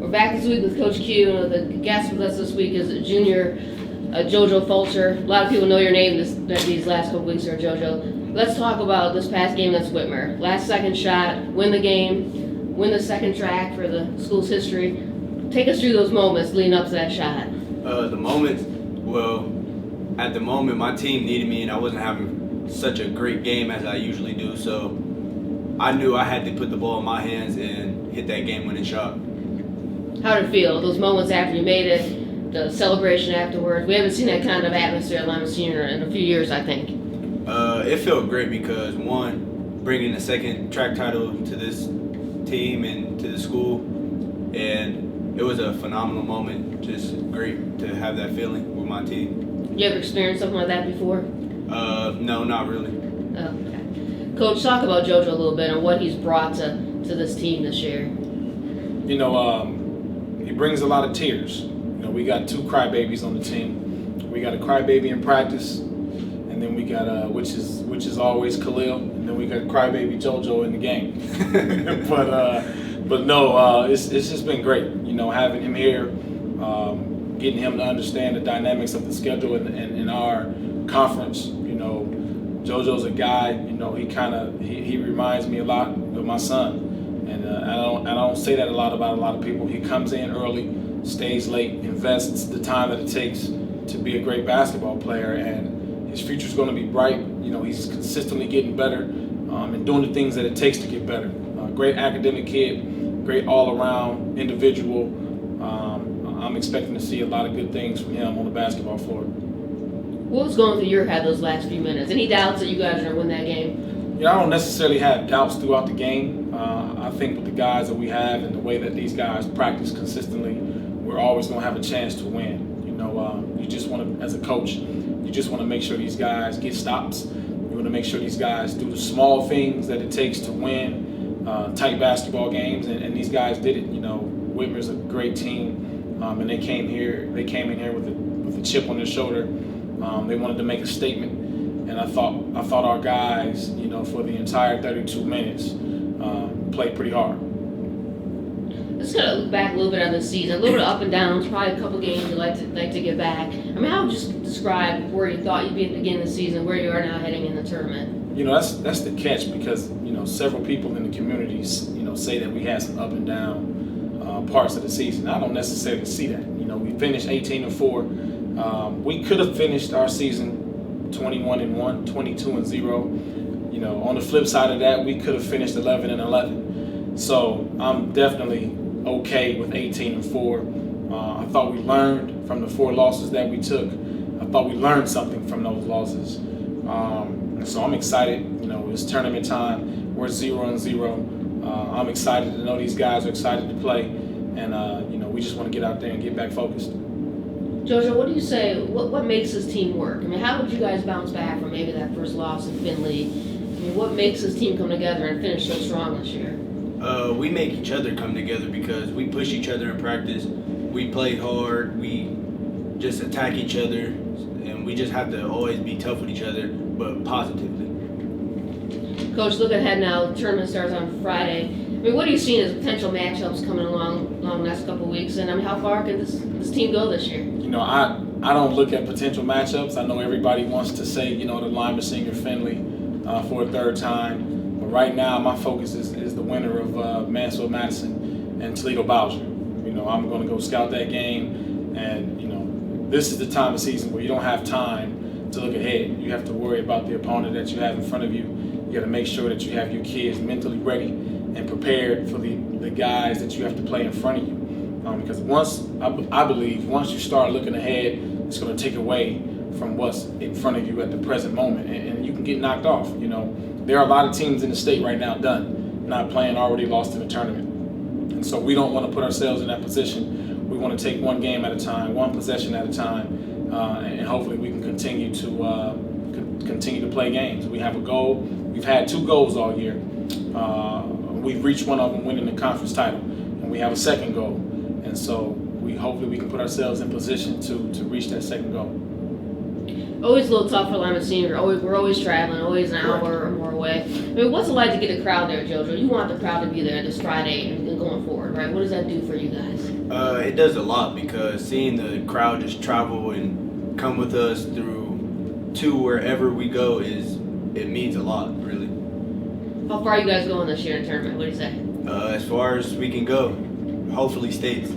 We're back this week with Coach Q. The guest with us this week is junior JoJo Fulcher. A lot of people know your name these last couple weeks here, JoJo. Let's talk about this past game against Whitmer. Last second shot, win the game, win the second track for the school's history. Take us through those moments leading up to that shot. The moments, well, at the moment my team needed me and I wasn't having such a great game as I usually do, so I knew I had to put the ball in my hands and hit that game-winning shot. How did it feel, those moments after you made it, the celebration afterwards? We haven't seen that kind of atmosphere at Lima Senior in a few years, I think. It felt great because, one, bringing the second track title to this team and to the school, and it was a phenomenal moment. Just great to have that feeling with my team. You ever experienced something like that before? No, not really. Okay. Coach, talk about JoJo a little bit and what he's brought to this team this year. You know, he brings a lot of tears. You know, we got two crybabies on the team. We got a crybaby in practice, and then we got which is always Khalil, and then we got crybaby JoJo in the game. but no, it's just been great. You know, having him here, getting him to understand the dynamics of the schedule in our conference. You know, JoJo's a guy. You know, he reminds me a lot of my son. And I don't say that a lot about a lot of people. He comes in early, stays late, invests the time that it takes to be a great basketball player, and his future's going to be bright. You know, he's consistently getting better and doing the things that it takes to get better. Great academic kid, great all-around individual. I'm expecting to see a lot of good things from him on the basketball floor. What was going through your head those last few minutes? Any doubts that you guys are going to win that game? You know, I don't necessarily have doubts throughout the game. I think with the guys that we have and the way that these guys practice consistently, we're always going to have a chance to win. You know, you just want to, as a coach, you just want to make sure these guys get stops. You want to make sure these guys do the small things that it takes to win tight basketball games, and these guys did it. You know, Whitmer's a great team, and they came in here with a chip on their shoulder. They wanted to make a statement. And I thought our guys, you know, for the entire 32 minutes, played pretty hard. Let's kind of look back a little bit on this season, a little bit of up and downs, probably a couple games you'd like to get back. I mean, how would you describe where you thought you'd be at the beginning of the season, where you are now heading in the tournament? You know, that's the catch, because, you know, several people in the communities, you know, say that we had some up and down parts of the season. I don't necessarily see that. You know, we finished 18-4. We could have finished our season 21-1, 22-0. You know, on the flip side of that, we could have finished 11-11. So I'm definitely okay with 18-4. I thought we learned from the 4 losses that we took. I thought we learned something from those losses. So I'm excited. You know, it's tournament time. We're 0-0. I'm excited to know these guys are excited to play, and you know, we just want to get out there and get back focused. JoJo, what do you say, what makes this team work? I mean, how would you guys bounce back from maybe that first loss in Findlay? I mean, what makes this team come together and finish so strong this year? We make each other come together because we push each other in practice. We play hard. We just attack each other, and we just have to always be tough with each other, but positively. Coach, look ahead now. The tournament starts on Friday. I mean, what are you seeing as potential matchups coming along the next couple of weeks? And I mean, how far can this team go this year? You know, I don't look at potential matchups. I know everybody wants to say, you know, the Lima Senior Findlay for a third time. But right now, my focus is the winner of Mansfield Madison and Toledo Bowser. You know, I'm going to go scout that game. And, you know, this is the time of season where you don't have time to look ahead. You have to worry about the opponent that you have in front of you. You got to make sure that you have your kids mentally ready and prepared for the guys that you have to play in front of you. Because I believe once you start looking ahead, it's going to take away from what's in front of you at the present moment, and you can get knocked off. You know, there are a lot of teams in the state right now not playing, already lost in the tournament. And so we don't want to put ourselves in that position. We want to take one game at a time, one possession at a time, and hopefully we can continue to play games. We have a goal. We've had 2 goals all year. We've reached one of them, winning the conference title, and we have a second goal. And so hopefully we can put ourselves in position to reach that second goal. Always a little tough for Lima Senior. We're always traveling, always an hour or more away. I mean, what's it like to get a crowd there, JoJo? You want the crowd to be there this Friday and going forward, right? What does that do for you guys? It does a lot because seeing the crowd just travel and come with us to wherever we go it means a lot, really. How far are you guys going this year in the tournament? What do you say? As far as we can go, hopefully states.